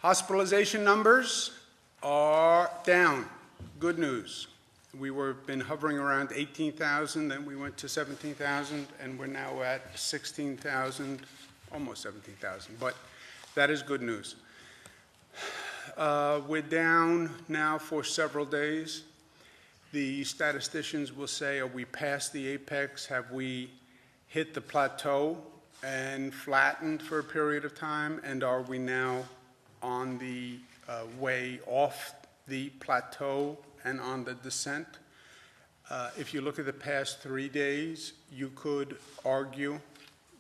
Hospitalization numbers are down. Good news. We were been hovering around 18,000, then we went to 17,000, and we're now at 16,000, almost 17,000, but that is good news. We're down now for several days. The statisticians will say, are we past the apex? Have we hit the plateau and flattened for a period of time? And are we now on the way off the plateau and on the descent? If you look at the past 3 days, you could argue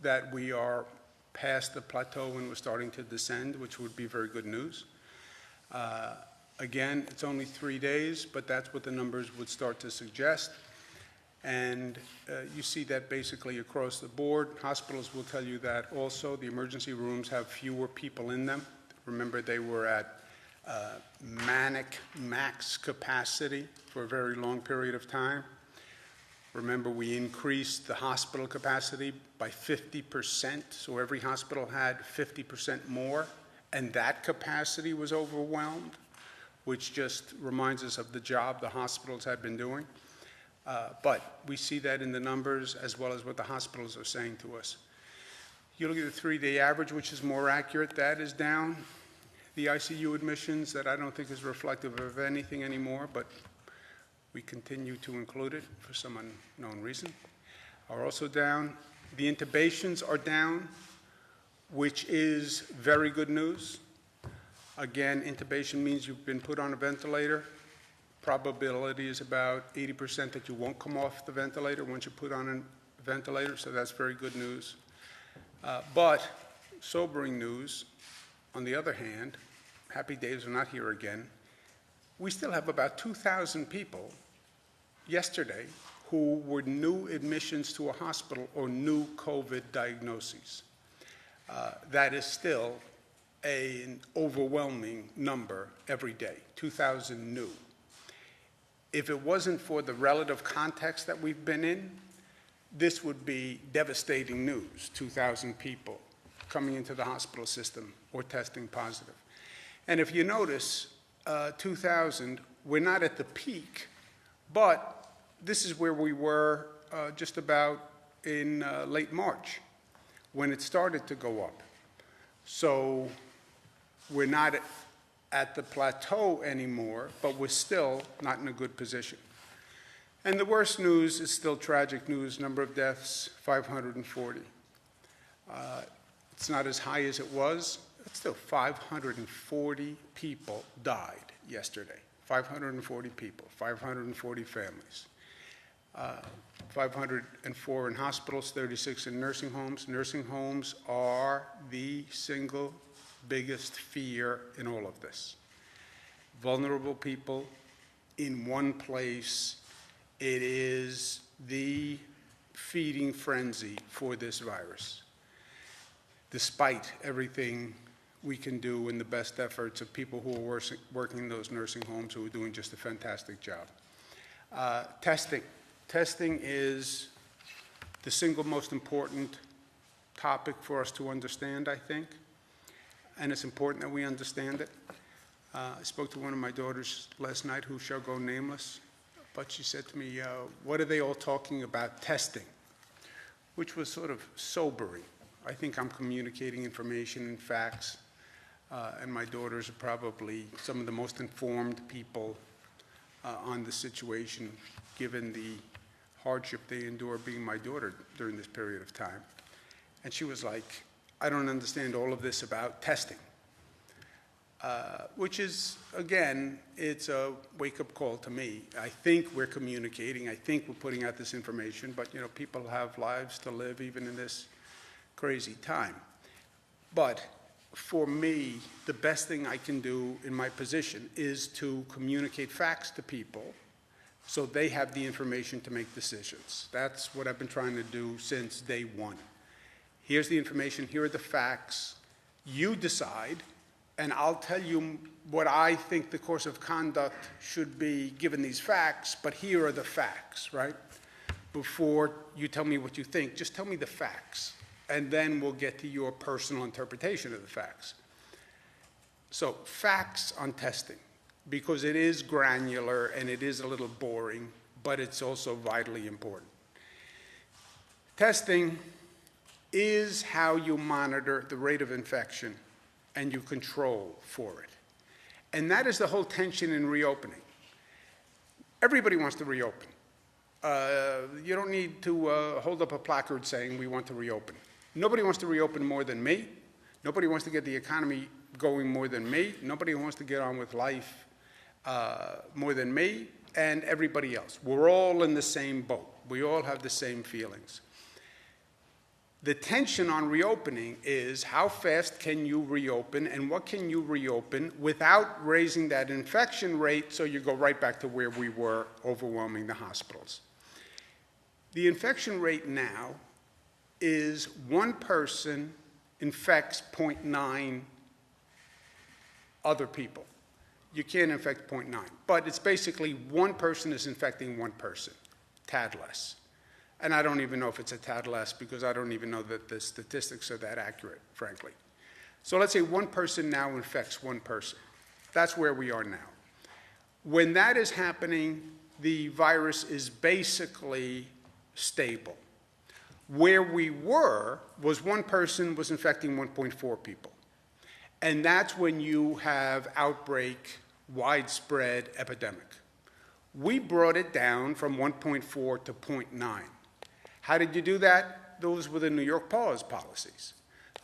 that we are past the plateau and we're starting to descend, which would be very good news. Again, it's only 3 days, but that's what the numbers would start to suggest. And you see that basically across the board. Hospitals will tell you that also. The emergency rooms have fewer people in them. Remember, they were at manic max capacity for a very long period of time. Remember, we increased the hospital capacity by 50%, so every hospital had 50% more, and that capacity was overwhelmed, which just reminds us of the job the hospitals have been doing. But we see that in the numbers as well as what the hospitals are saying to us. You look at the 3-day average, which is more accurate, that is down. The ICU admissions, that I don't think is reflective of anything anymore, but we continue to include it for some unknown reason, are also down. The intubations are down, which is very good news. Again, intubation means you've been put on a ventilator. Probability is about 80% that you won't come off the ventilator once you put on a ventilator, so that's very good news. But sobering news, on the other hand, happy days are not here again. We still have about 2,000 people yesterday who were new admissions to a hospital or new COVID diagnoses. That is still an overwhelming number every day, 2,000 new. If it wasn't for the relative context that we've been in, this would be devastating news, 2,000 people coming into the hospital system or testing positive. And if you notice, 2,000, we're not at the peak, but this is where we were just about in late March when it started to go up. So we're not at the plateau anymore, but we're still not in a good position. And the worst news is still tragic news. Number of deaths, 540. It's not as high as it was. It's still 540 people died yesterday. 540 people, 540 families. 504 in hospitals, 36 in nursing homes. Nursing homes are the single biggest fear in all of this. Vulnerable people in one place. It is the feeding frenzy for this virus. Despite everything we can do and the best efforts of people who are working in those nursing homes who are doing just a fantastic job. Testing. Testing is the single most important topic for us to understand, I think. And it's important that we understand it. I spoke to one of my daughters last night who shall go nameless, but she said to me, what are they all talking about testing? Which was sort of sobering. I think I'm communicating information and facts, and my daughters are probably some of the most informed people on the situation, given the hardship they endure being my daughter during this period of time. And she was like, I don't understand all of this about testing, which is, again, it's a wake-up call to me. I think we're communicating. I think we're putting out this information, but people have lives to live even in this crazy time. But for me, the best thing I can do in my position is to communicate facts to people so they have the information to make decisions. That's what I've been trying to do since day one. Here's the information, here are the facts. You decide, and I'll tell you what I think the course of conduct should be given these facts, but here are the facts, right? Before you tell me what you think, just tell me the facts, and then we'll get to your personal interpretation of the facts. So facts on testing, because it is granular and it is a little boring, but it's also vitally important. Testing is how you monitor the rate of infection and you control for it. And that is the whole tension in reopening. Everybody wants to reopen. You don't need to hold up a placard saying we want to reopen. Nobody wants to reopen more than me. Nobody wants to get the economy going more than me. Nobody wants to get on with life more than me and everybody else. We're all in the same boat. We all have the same feelings. The tension on reopening is how fast can you reopen and what can you reopen without raising that infection rate so you go right back to where we were, overwhelming the hospitals. The infection rate now is one person infects 0.9 other people. You can't infect 0.9, but it's basically one person is infecting one person, tad less. And I don't even know if it's a tad less because I don't even know that the statistics are that accurate, frankly. So let's say one person now infects one person. That's where we are now. When that is happening, the virus is basically stable. Where we were was one person was infecting 1.4 people. And that's when you have outbreak, widespread epidemic. We brought it down from 1.4 to 0.9. How did you do that? Those were the New York pause policies.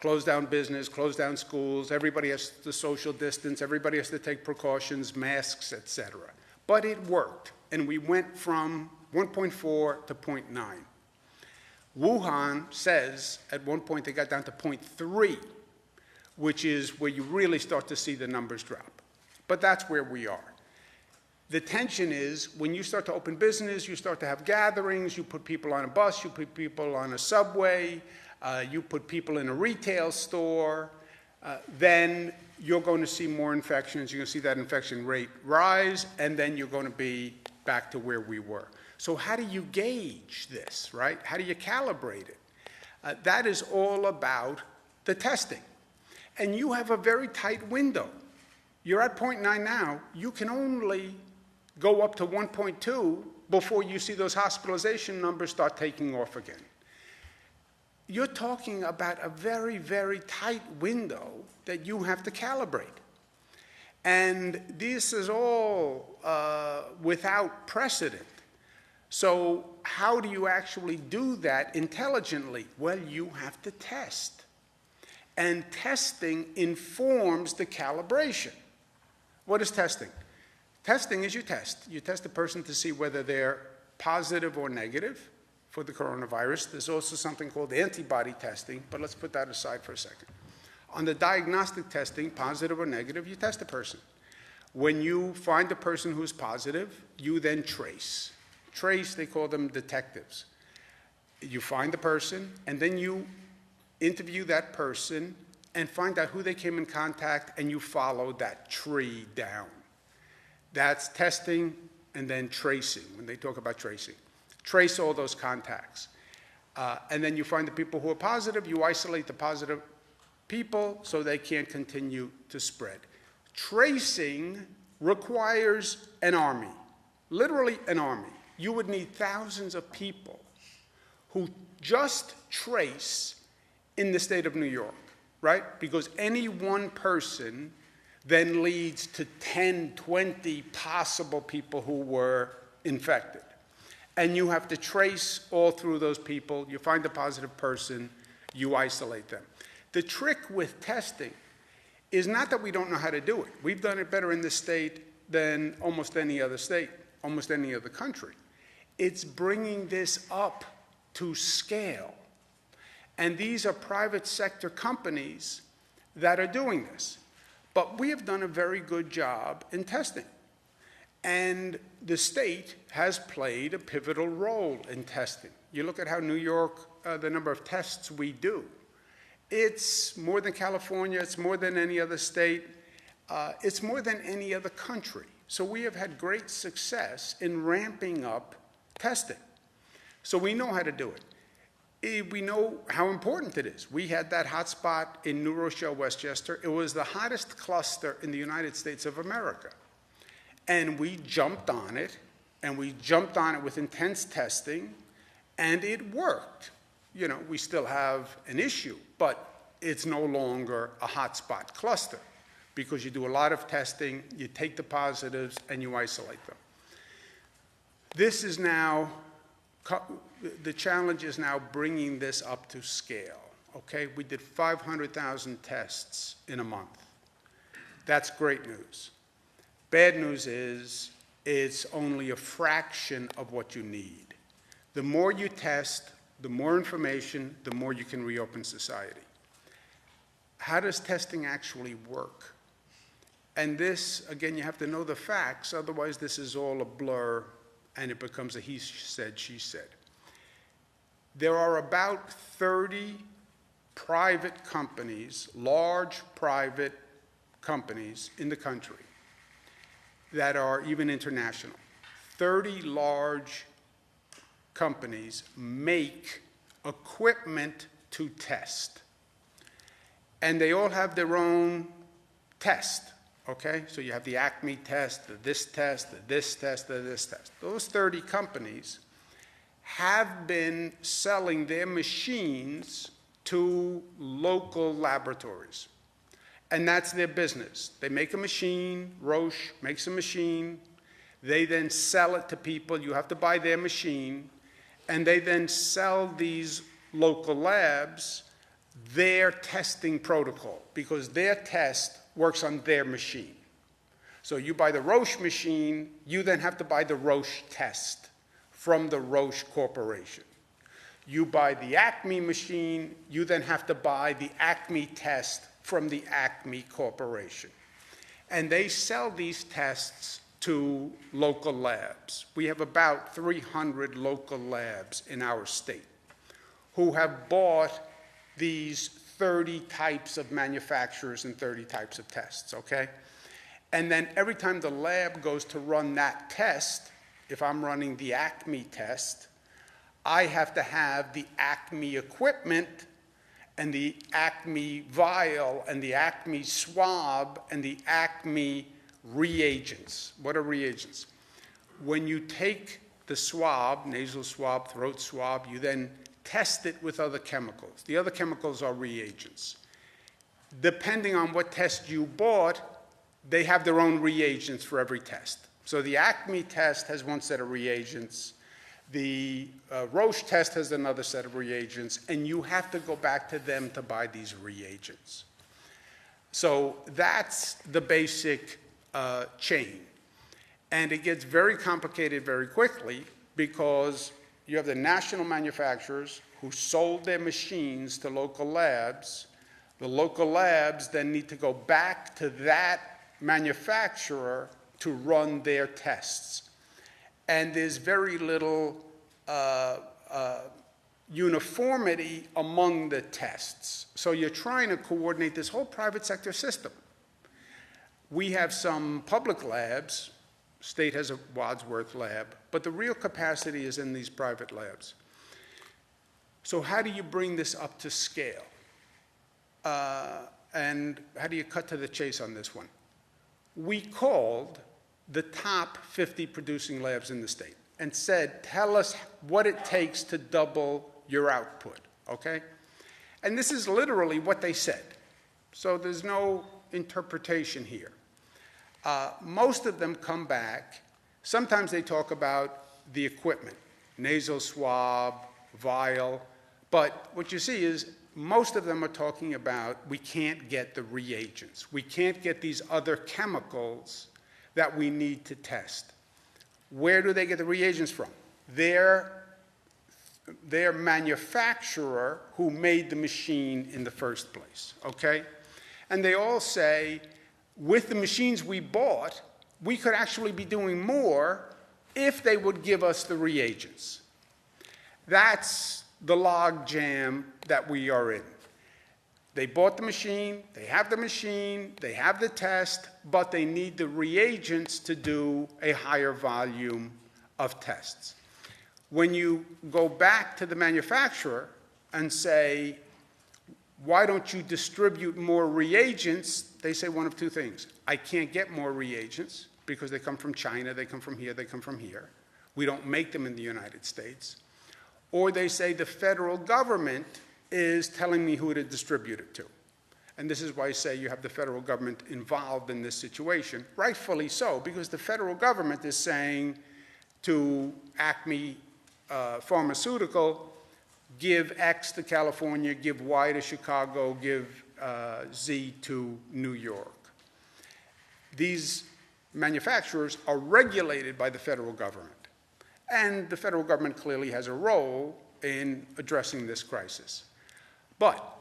Close down business, close down schools, everybody has to social distance, everybody has to take precautions, masks, etc. But it worked, and we went from 1.4 to 0.9. Wuhan says at one point they got down to 0.3, which is where you really start to see the numbers drop. But that's where we are. The tension is when you start to open business, you start to have gatherings, you put people on a bus, you put people on a subway, you put people in a retail store, then you're going to see more infections. You're going to see that infection rate rise, and then you're going to be back to where we were. So how do you gauge this, right? How do you calibrate it? That is all about the testing. And you have a very tight window. You're at 0.9 now. You can only go up to 1.2 before you see those hospitalization numbers start taking off again. You're talking about a very, very tight window that you have to calibrate. And this is all without precedent. So how do you actually do that intelligently? Well, you have to test. And testing informs the calibration. What is testing? Testing is you test. You test a person to see whether they're positive or negative for the coronavirus. There's also something called antibody testing, but let's put that aside for a second. On the diagnostic testing, positive or negative, you test a person. When you find a person who's positive, you then trace. Trace, they call them detectives. You find the person, and then you interview that person and find out who they came in contact, and you follow that tree down. That's testing and then tracing, when they talk about tracing. Trace all those contacts. And then you find the people who are positive, you isolate the positive people so they can't continue to spread. Tracing requires an army, literally an army. You would need thousands of people who just trace in the state of New York, right? Because any one person then leads to 10, 20 possible people who were infected. And you have to trace all through those people. You find a positive person, you isolate them. The trick with testing is not that we don't know how to do it. We've done it better in this state than almost any other state, almost any other country. It's bringing this up to scale. And these are private sector companies that are doing this. But we have done a very good job in testing. And the state has played a pivotal role in testing. You look at how New York, the number of tests we do. It's more than California, it's more than any other state, it's more than any other country. So we have had great success in ramping up testing. So we know how to do it. We know how important it is. We had that hot spot in New Rochelle, Westchester. It was the hottest cluster in the United States of America. And we jumped on it, and we jumped on it with intense testing, and it worked. You know, we still have an issue, but it's no longer a hotspot cluster because you do a lot of testing, you take the positives, and you isolate them. This is now, the challenge is now bringing this up to scale, okay? We did 500,000 tests in a month. That's great news. Bad news is it's only a fraction of what you need. The more you test, the more information, the more you can reopen society. How does testing actually work? And this, again, you have to know the facts, otherwise this is all a blur and it becomes a he said, she said. There are about 30 private companies, large private companies in the country that are even international. 30 large companies make equipment to test. And they all have their own test, okay? So you have the Acme test, the this test, the this test, the this test. Those 30 companies have been selling their machines to local laboratories. And that's their business. They make a machine, Roche makes a machine, they then sell it to people, you have to buy their machine, and they then sell these local labs their testing protocol, because their test works on their machine. So you buy the Roche machine, you then have to buy the Roche test from the Roche Corporation. You buy the Acme machine, you then have to buy the Acme test from the Acme Corporation. And they sell these tests to local labs. We have about 300 local labs in our state who have bought these 30 types of manufacturers and 30 types of tests, okay? And then every time the lab goes to run that test, if I'm running the Acme test, I have to have the Acme equipment and the Acme vial and the Acme swab and the Acme reagents. What are reagents? When you take the swab, nasal swab, throat swab, you then test it with other chemicals. The other chemicals are reagents. Depending on what test you bought, they have their own reagents for every test. So the Acme test has one set of reagents. The Roche test has another set of reagents, and you have to go back to them to buy these reagents. So that's the basic chain. And it gets very complicated very quickly because you have the national manufacturers who sold their machines to local labs. The local labs then need to go back to that manufacturer to run their tests. And there's very little uniformity among the tests. So you're trying to coordinate this whole private sector system. We have some public labs. State has a Wadsworth lab, but the real capacity is in these private labs. So how do you bring this up to scale? And how do you cut to the chase on this one? We called the top 50 producing labs in the state and said, tell us what it takes to double your output, okay? And this is literally what they said. So there's no interpretation here. Most of them come back. Sometimes they talk about the equipment, nasal swab, vial, but what you see is most of them are talking about we can't get the reagents. We can't get these other chemicals that we need to test. Where do they get the reagents from? Their manufacturer who made the machine in the first place, okay? And they all say, with the machines we bought, we could actually be doing more if they would give us the reagents. That's the log jam that we are in. They bought the machine, they have the test, but they need the reagents to do a higher volume of tests. When you go back to the manufacturer, and say, why don't you distribute more reagents? They say one of two things. I can't get more reagents because they come from China, they come from here, they come from here. We don't make them in the United States. Or they say the federal government is telling me who to distribute it to. And this is why I say you have the federal government involved in this situation, rightfully so, because the federal government is saying to Acme Pharmaceutical, give X to California, give Y to Chicago, give Z to New York. These manufacturers are regulated by the federal government. And the federal government clearly has a role in addressing this crisis. But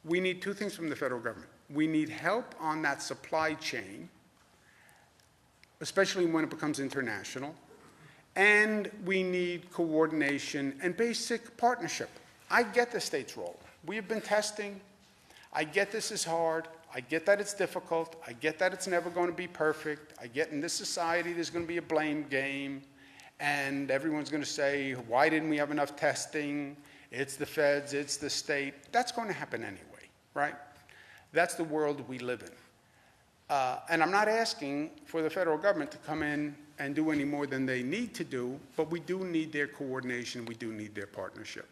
we need two things from the federal government. We need help on that supply chain, especially when it becomes international. And we need coordination and basic partnership. I get the state's role. We have been testing. I get this is hard. I get that it's difficult. I get that it's never going to be perfect. I get in this society there's going to be a blame game. And everyone's going to say, why didn't we have enough testing? It's the feds, it's the state. That's going to happen anyway, right? That's the world we live in. And I'm not asking for the federal government to come in and do any more than they need to do, but we do need their coordination, we do need their partnership.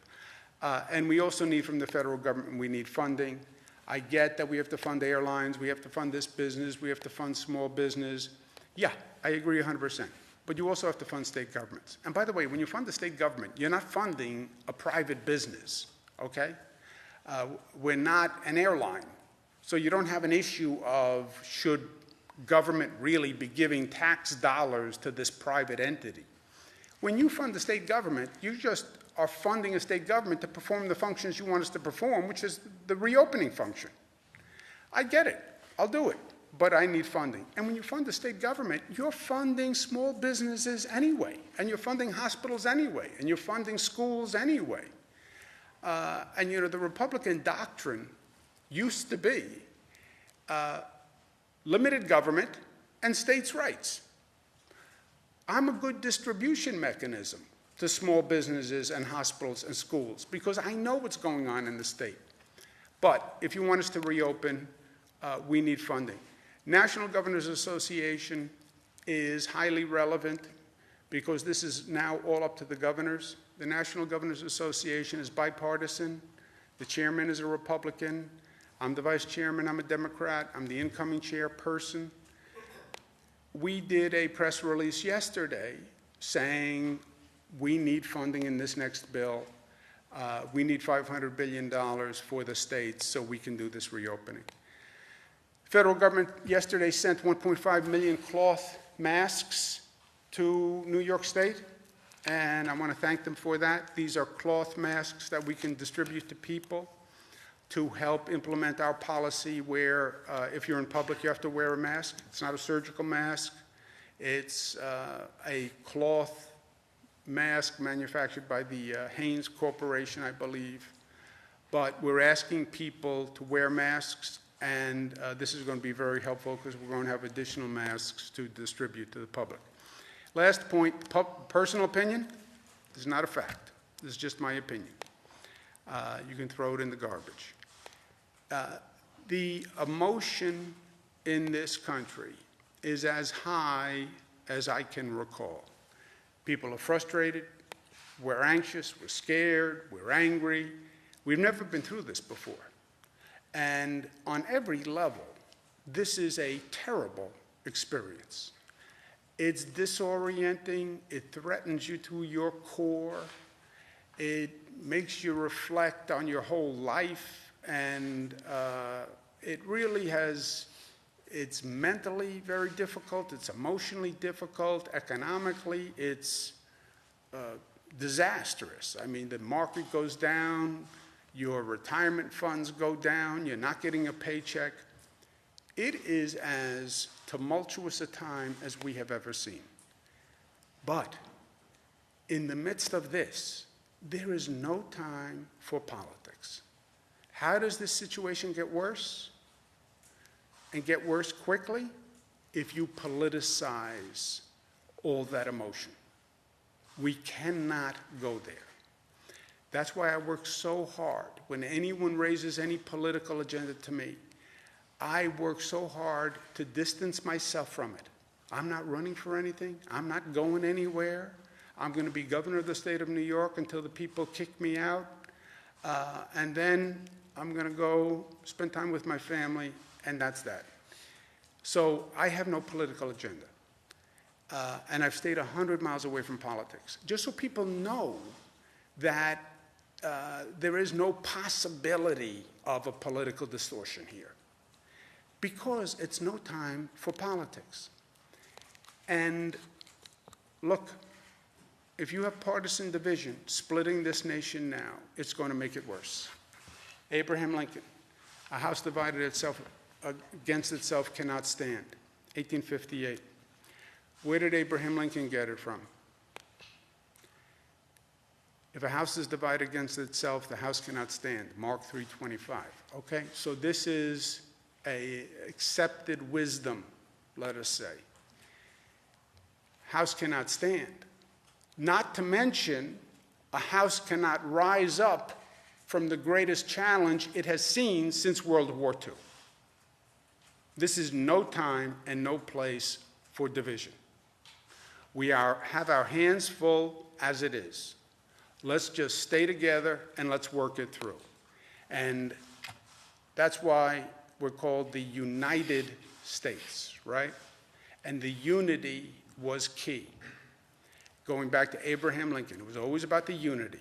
And we also need from the federal government, we need funding. I get that we have to fund airlines, we have to fund this business, we have to fund small business. Yeah, I agree 100%. But you also have to fund state governments. And by the way, when you fund the state government, you're not funding a private business, okay? We're not an airline. So you don't have an issue of should government really be giving tax dollars to this private entity. When you fund the state government, you just are funding a state government to perform the functions you want us to perform, which is the reopening function. I get it. I'll do it. But I need funding. And when you fund the state government, you're funding small businesses anyway, and you're funding hospitals anyway, and you're funding schools anyway. And you know, the Republican doctrine used to be limited government and states' rights. I'm a good distribution mechanism to small businesses and hospitals and schools because I know what's going on in the state. But if you want us to reopen, we need funding. National Governors Association is highly relevant because this is now all up to the governors. The National Governors Association is bipartisan. The chairman is a Republican. I'm the vice chairman. I'm a Democrat. I'm the incoming chairperson. We did a press release yesterday saying we need funding in this next bill. We need $500 billion for the states so we can do this reopening. Federal government yesterday sent 1.5 million cloth masks to New York State, and I want to thank them for that. These are cloth masks that we can distribute to people to help implement our policy where if you're in public, you have to wear a mask. It's not a surgical mask. It's a cloth mask manufactured by the Haynes Corporation, I believe. But we're asking people to wear masks. And this is going to be very helpful because we're going to have additional masks to distribute to the public. Last point, personal opinion. This is not a fact. This is just my opinion. You can throw it in the garbage. The emotion in this country is as high as I can recall. People are frustrated. We're anxious. We're scared. We're angry. We've never been through this before. And on every level, this is a terrible experience. It's disorienting. It threatens you to your core. It makes you reflect on your whole life. And it really it's mentally very difficult. It's emotionally difficult. Economically, it's disastrous. I mean, the market goes down. Your retirement funds go down, you're not getting a paycheck. It is as tumultuous a time as we have ever seen. But in the midst of this, there is no time for politics. How does this situation get worse? And get worse quickly? If you politicize all that emotion. We cannot go there. That's why I work so hard. When anyone raises any political agenda to me, I work so hard to distance myself from it. I'm not running for anything. I'm not going anywhere. I'm going to be governor of the state of New York until the people kick me out. And then I'm going to go spend time with my family, and that's that. So I have no political agenda. And I've stayed 100 miles away from politics, just so people know that there is no possibility of a political distortion here, because it's no time for politics. And look, if you have partisan division splitting this nation now, it's going to make it worse. Abraham Lincoln, a house divided itself against itself cannot stand, 1858. Where did Abraham Lincoln get it from? If a house is divided against itself, the house cannot stand, Mark 3:25. Okay, so this is a accepted wisdom, let us say. House cannot stand. Not to mention, a house cannot rise up from the greatest challenge it has seen since World War II. This is no time and no place for division. We have our hands full as it is. Let's just stay together and let's work it through. And that's why we're called the United States, right? And the unity was key. Going back to Abraham Lincoln, it was always about the unity.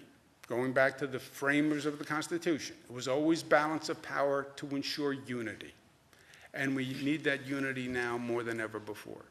Going back to the framers of the Constitution, it was always balance of power to ensure unity. And we need that unity now more than ever before.